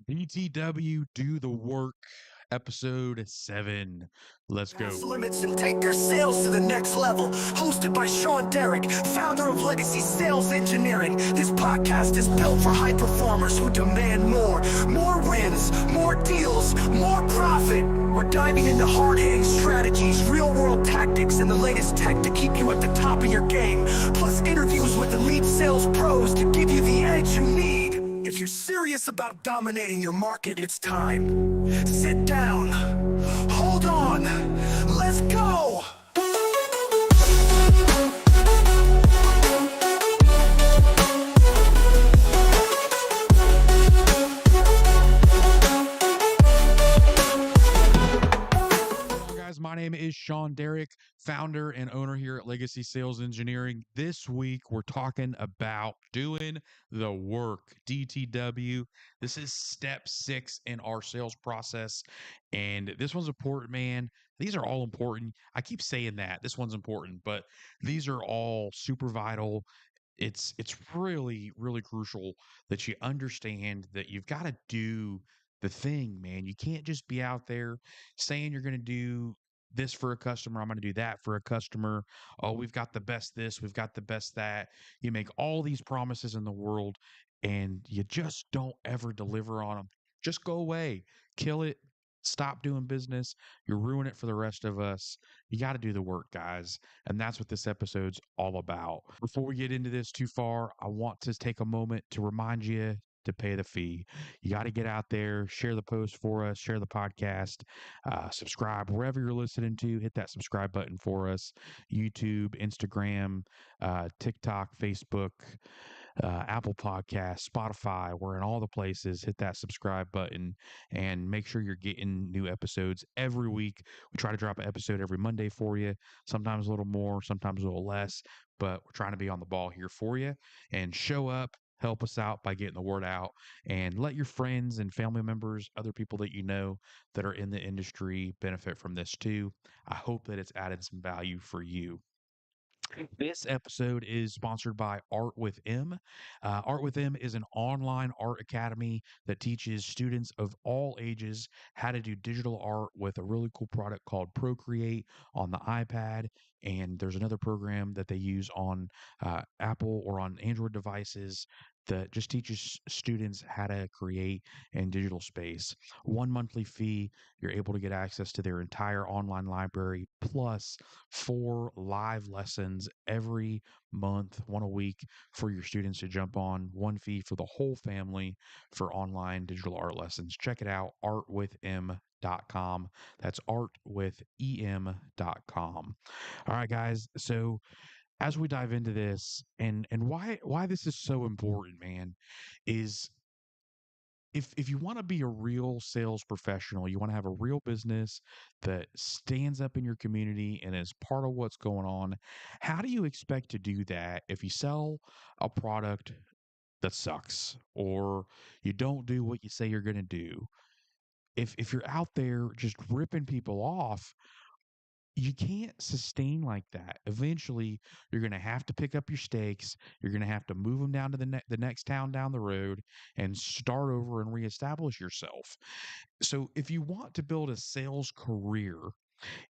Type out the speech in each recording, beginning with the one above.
DTW Do the Work, episode 7. Let's go. Limits and take their sales to the next level. Hosted by Shawn Derrick, founder of Legacy Sales Engineering. This podcast is built for high performers who demand more. More wins, more deals, more profit. We're diving into hard-hitting strategies, real-world tactics, and the latest tech to keep you at the top of your game. Plus interviews with elite sales pros to give you the edge you need. If you're serious about dominating your market, it's time. Sit down. Hold on. Let's go. Guys, my name is Shawn Derrick, founder and owner here at Legacy Sales Engineering. This week, we're talking about doing the work, DTW. This is step 6 in our sales process, and this one's important, man. These are all important. I keep saying that this one's important, but these are all super vital. It's really crucial that you understand that you've got to do the thing, man. You can't just be out there saying you're going to do this for a customer. I'm going to do that for a customer. Oh, we've got the best this, we've got the best that. You make all these promises in the world and you just don't ever deliver on them. Just go away, kill it, stop doing business. You ruin it for the rest of us. You got to do the work, guys. And that's what this episode's all about. Before we get into this too far, I want to take a moment to remind you to pay the fee. You got to get out there, share the post for us, share the podcast, subscribe wherever you're listening to. Hit that subscribe button for us. YouTube, Instagram, TikTok, Facebook, Apple Podcasts, Spotify. We're in all the places. Hit that subscribe button and make sure you're getting new episodes every week. We try to drop an episode every Monday for you, sometimes a little more, sometimes a little less, but we're trying to be on the ball here for you and show up. Help us out by getting the word out and let your friends and family members, other people that you know that are in the industry benefit from this too. I hope that it's added some value for you. This episode is sponsored by Art with M. Art with M is an online art academy that teaches students of all ages how to do digital art with a really cool product called Procreate on the iPad. And there's another program that they use on Apple or on Android devices that just teaches students how to create in digital space. One monthly fee, you're able to get access to their entire online library plus 4 live lessons every month, one a week for your students to jump on, one fee for the whole family for online digital art lessons. Check it out, artwithem.com. That's artwithem.com. All right, guys. So as we dive into this and why this is so important, man, is if you want to be a real sales professional, you want to have a real business that stands up in your community and is part of what's going on, how do you expect to do that if you sell a product that sucks or you don't do what you say you're going to do? If you're out there just ripping people off, you can't sustain like that. Eventually, you're going to have to pick up your stakes. You're going to have to move them down to the next town down the road and start over and reestablish yourself. So, if you want to build a sales career,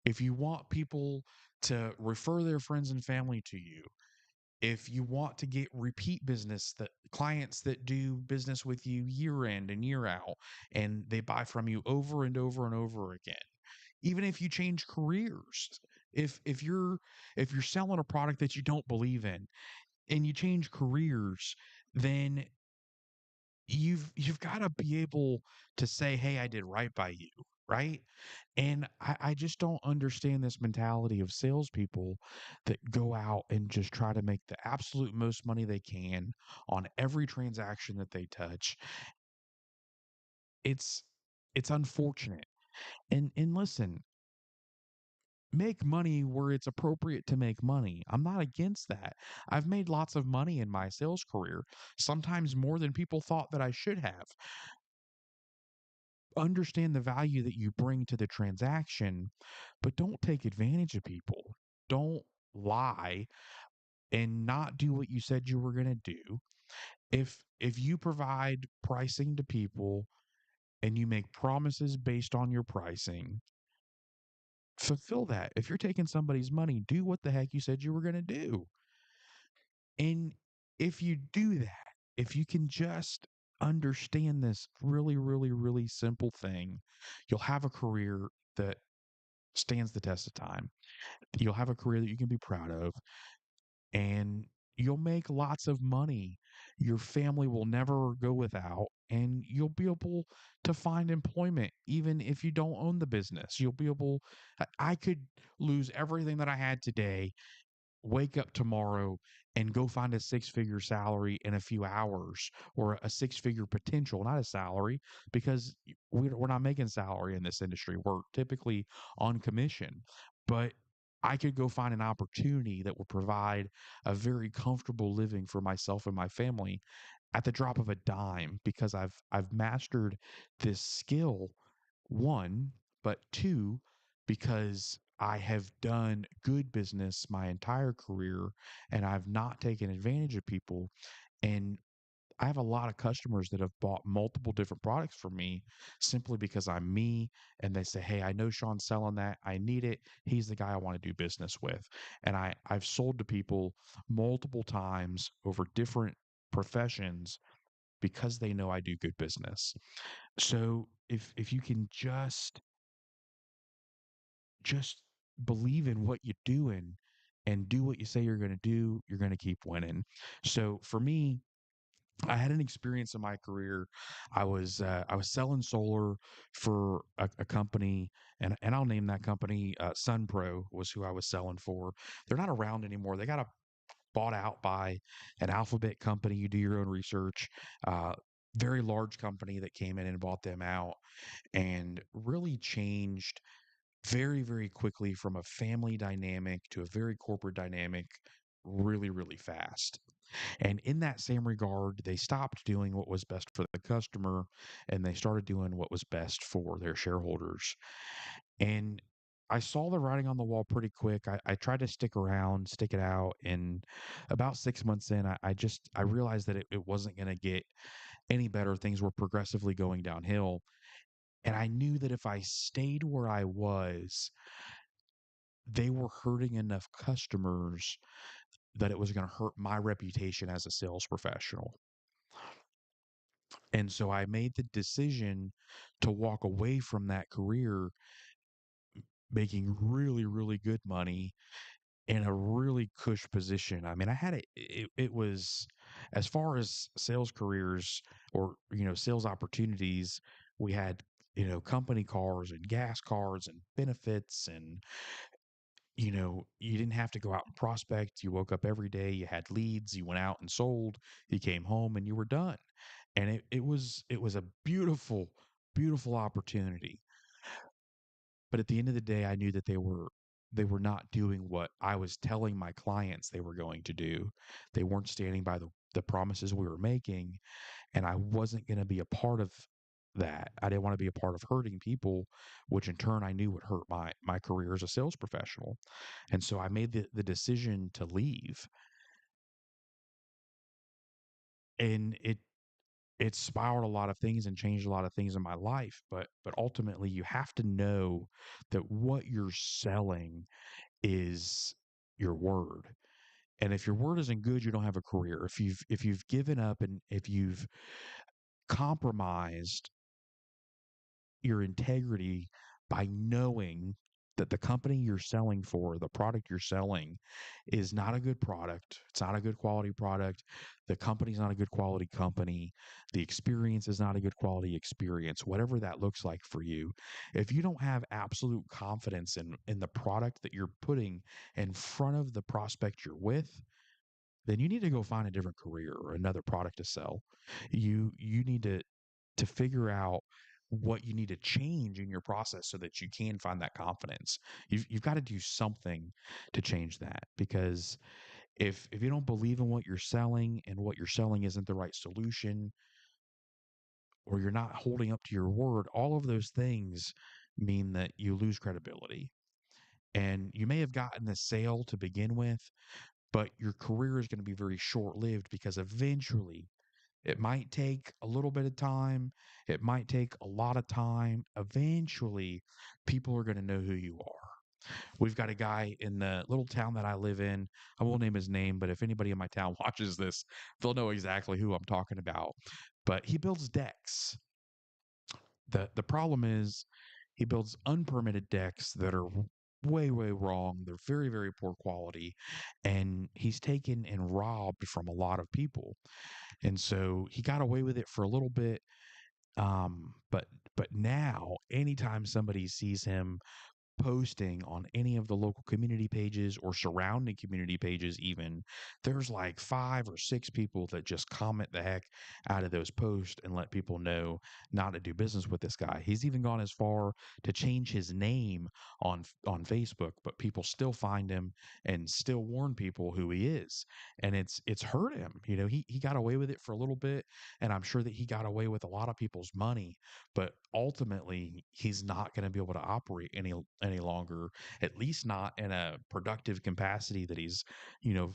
if you want people to refer their friends and family to you, if you want to get repeat business, that clients that do business with you year in and year out and they buy from you over and over and over again, even if you change careers, if you're selling a product that you don't believe in and you change careers, then you've got to be able to say, hey, I did right by you, right? And I just don't understand this mentality of salespeople that go out and just try to make the absolute most money they can on every transaction that they touch. It's it's unfortunate. And listen, make money where it's appropriate to make money. I'm not against that. I've made lots of money in my sales career, sometimes more than people thought that I should have. Understand the value that you bring to the transaction, but don't take advantage of people. Don't lie and not do what you said you were going to do. If you provide pricing to people and you make promises based on your pricing, fulfill that. If you're taking somebody's money, do what the heck you said you were going to do. And if you do that, if you can just understand this really, really, really simple thing, you'll have a career that stands the test of time. You'll have a career that you can be proud of, and you'll make lots of money. Your family will never go without, and you'll be able to find employment even if you don't own the business. You'll be able, I could lose everything that I had today, wake up tomorrow and go find a six-figure salary in a few hours, or a six-figure potential, not a salary, because we're not making salary in this industry. We're typically on commission. But I could go find an opportunity that will provide a very comfortable living for myself and my family at the drop of a dime, because I've mastered this skill, one, but two, because I have done good business my entire career and I've not taken advantage of people. And I have a lot of customers that have bought multiple different products from me simply because I'm me, and they say, "Hey, I know Shawn's selling that. I need it. He's the guy I want to do business with." And I've sold to people multiple times over different professions because they know I do good business. So if you can just believe in what you're doing and do what you say you're going to do, you're going to keep winning. So for me, I had an experience in my career. I was selling solar for a company, and I'll name that company. SunPro was who I was selling for. They're not around anymore. They got bought out by an alphabet company. You do your own research. Uh, Very large company that came in and bought them out, and really changed very, very quickly from a family dynamic to a very corporate dynamic really, really fast. And in that same regard, they stopped doing what was best for the customer and they started doing what was best for their shareholders. And I saw the writing on the wall pretty quick. I tried to stick around, stick it out. And about 6 months in, I realized that it wasn't going to get any better. Things were progressively going downhill. And I knew that if I stayed where I was, they were hurting enough customers that it was going to hurt my reputation as a sales professional. And so I made the decision to walk away from that career, making really, really good money in a really cush position. I mean, I had it was, as far as sales careers, or, sales opportunities, we had, company cars and gas cards and benefits, and you didn't have to go out and prospect. You woke up every day, you had leads, you went out and sold, you came home and you were done. And it was a beautiful, beautiful opportunity. But at the end of the day, I knew that they were not doing what I was telling my clients they were going to do. They weren't standing by the promises we were making, and I wasn't going to be a part of that. I didn't want to be a part of hurting people, which in turn I knew would hurt my career as a sales professional. And so I made the decision to leave. And it spiraled a lot of things and changed a lot of things in my life. But ultimately, you have to know that what you're selling is your word. And if your word isn't good, you don't have a career. If you've given up, and if you've compromised your integrity by knowing that the company you're selling for, the product you're selling, is not a good product. It's not a good quality product. The company's not a good quality company. The experience is not a good quality experience, whatever that looks like for you. If you don't have absolute confidence in the product that you're putting in front of the prospect you're with, then you need to go find a different career or another product to sell. You need to figure out what you need to change in your process so that you can find that confidence. You've got to do something to change that, because if you don't believe in what you're selling, and what you're selling isn't the right solution, or you're not holding up to your word, all of those things mean that you lose credibility. And you may have gotten the sale to begin with, but your career is going to be very short lived, because eventually It might take a little bit of time. It might take a lot of time. Eventually, people are going to know who you are. We've got a guy in the little town that I live in. I won't name his name, but if anybody in my town watches this, they'll know exactly who I'm talking about. But he builds decks. The problem is he builds unpermitted decks that are way, way wrong. They're very, very poor quality. And he's taken and robbed from a lot of people. And so he got away with it for a little bit. But now anytime somebody sees him posting on any of the local community pages or surrounding community pages, even there's like 5 or 6 people that just comment the heck out of those posts and let people know not to do business with this guy. He's even gone as far to change his name on Facebook, but people still find him and still warn people who he is. And it's hurt him. He got away with it for a little bit, and I'm sure that he got away with a lot of people's money, but ultimately he's not going to be able to operate any longer, at least not in a productive capacity that he's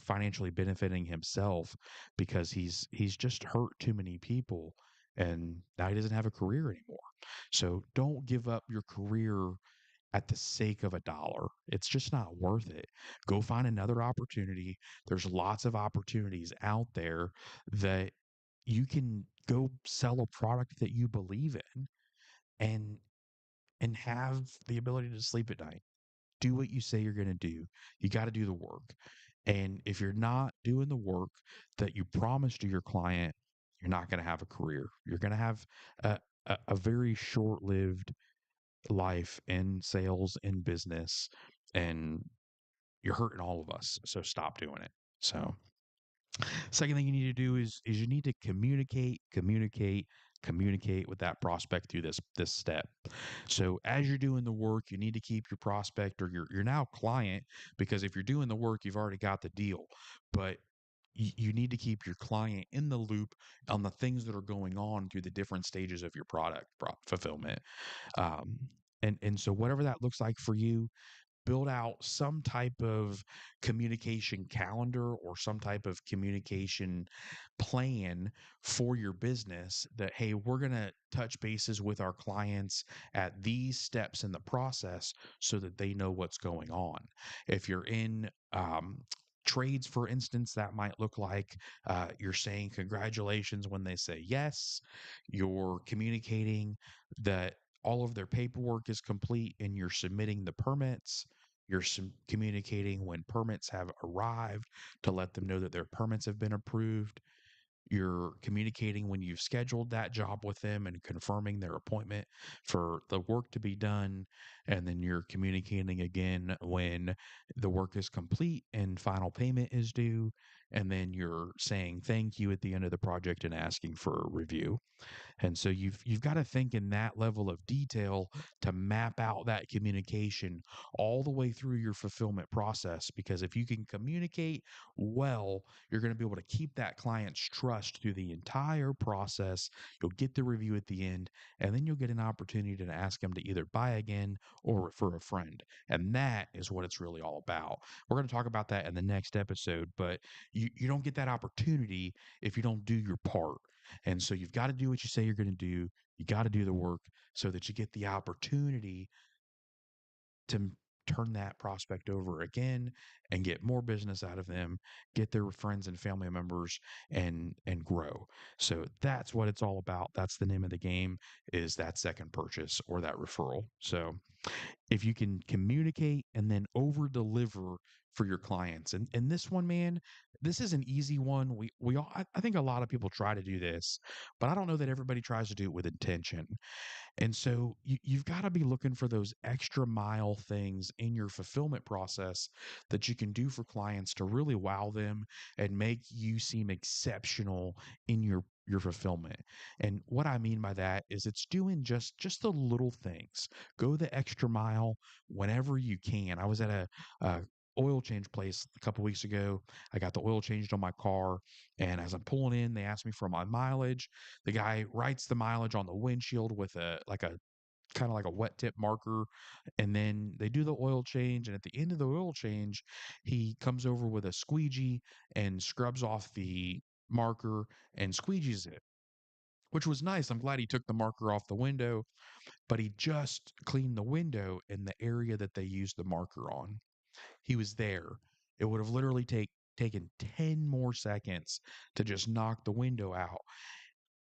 financially benefiting himself, because he's just hurt too many people, and now he doesn't have a career anymore. So don't give up your career at the sake of a dollar. It's just not worth it. Go find another opportunity. There's lots of opportunities out there that you can go sell a product that you believe in, and have the ability to sleep at night. Do what you say you're going to do. You got to do the work. And if you're not doing the work that you promised to your client, you're not going to have a career. You're going to have a very short lived life in sales, in business, and you're hurting all of us. So stop doing it. So, second thing you need to do is you need to communicate with that prospect through this step. So as you're doing the work, you need to keep your prospect or your now client, because if you're doing the work, you've already got the deal. But you need to keep your client in the loop on the things that are going on through the different stages of your product fulfillment. Um, and so whatever that looks like for you, build out some type of communication calendar or some type of communication plan for your business, that hey, we're going to touch bases with our clients at these steps in the process so that they know what's going on. If you're in trades, for instance, that might look like you're saying congratulations when they say yes. You're communicating that all of their paperwork is complete and you're submitting the permits. You're communicating when permits have arrived to let them know that their permits have been approved. You're communicating when you've scheduled that job with them and confirming their appointment for the work to be done. And then you're communicating again when the work is complete and final payment is due. And then you're saying thank you at the end of the project and asking for a review. And so you've got to think in that level of detail to map out that communication all the way through your fulfillment process. Because if you can communicate well, you're going to be able to keep that client's trust through the entire process. You'll get the review at the end, and then you'll get an opportunity to ask them to either buy again or refer a friend. And that is what it's really all about. We're going to talk about that in the next episode, but you don't get that opportunity if you don't do your part. And so you've got to do what you say you're going to do. You got to do the work so that you get the opportunity to turn that prospect over again and get more business out of them, get their friends and family members, and grow. So that's what it's all about. That's the name of the game, is that second purchase or that referral. So if you can communicate and then over deliver for your clients, and this one, man, this is an easy one. We all, I think a lot of people try to do this, but I don't know that everybody tries to do it with intention. And so you've got to be looking for those extra mile things in your fulfillment process that you can do for clients to really wow them and make you seem exceptional in your fulfillment. And what I mean by that is it's doing just the little things. Go the extra mile whenever you can. I was at a oil change place a couple weeks ago. I got the oil changed on my car, and as I'm pulling in, they asked me for my mileage. The guy writes the mileage on the windshield with a kind of like a wet tip marker, and then they do the oil change, and at the end of the oil change, he comes over with a squeegee and scrubs off marker and squeegees it, which was nice. I'm glad he took the marker off the window, but he just cleaned the window in the area that they used the marker on. He was there. It would have literally taken 10 more seconds to just knock the window out.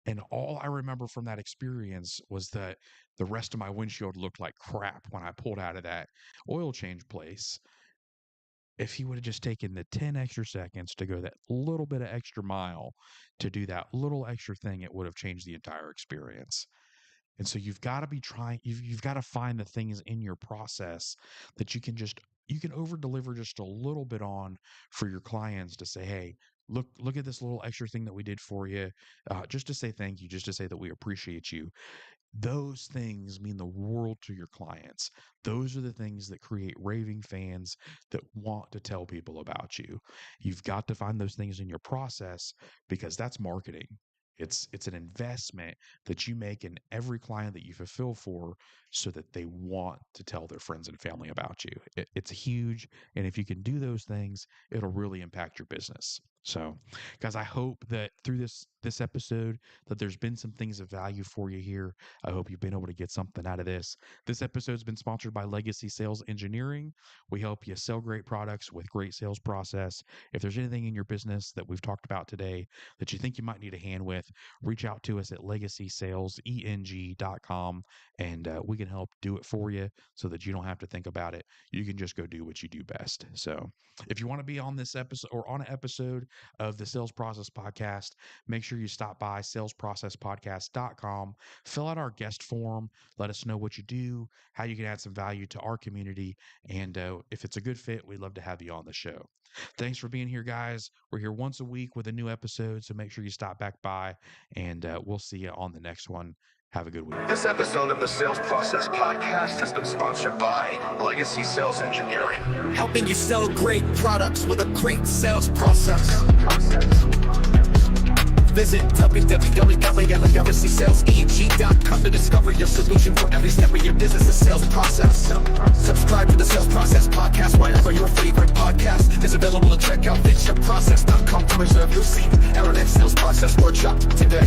And all I remember from that experience was that the rest of my windshield looked like crap when I pulled out of that oil change place. If he would have just taken the 10 extra seconds to go that little bit of extra mile to do that little extra thing, it would have changed the entire experience. And so you've got to be trying, you've got to find the things in your process that you can over deliver just a little bit on for your clients to say, hey, look at this little extra thing that we did for you, just to say thank you, just to say that we appreciate you. Those things mean the world to your clients. Those are the things that create raving fans that want to tell people about you. You've got to find those things in your process because that's marketing. It's an investment that you make in every client that you fulfill for so that they want to tell their friends and family about you. It's huge. And if you can do those things, it'll really impact your business. So, guys, I hope that through this episode that there's been some things of value for you here. I hope you've been able to get something out of this. This episode's been sponsored by Legacy Sales Engineering. We help you sell great products with great sales process. If there's anything in your business that we've talked about today that you think you might need a hand with, reach out to us at legacysaleseng.com and we can help do it for you so that you don't have to think about it. You can just go do what you do best. So if you want to be on this episode or on an episode of the Sales Process Podcast, make sure you stop by salesprocesspodcast.com, fill out our guest form, let us know what you do, how you can add some value to our community, and if it's a good fit, we'd love to have you on the show. Thanks for being here, guys. We're here once a week with a new episode, so make sure you stop back by, and we'll see you on the next one. Have a good week. This episode of the Sales Process Podcast has been sponsored by Legacy Sales Engineering, helping you sell great products with a great sales process. Visit www.legacysaleseng.com to discover your solution for every step of your business' sales process. Subscribe to the Sales Process Podcast wherever your favorite podcast is available to check out fityourprocess.com to reserve your seat at our next sales process workshop today.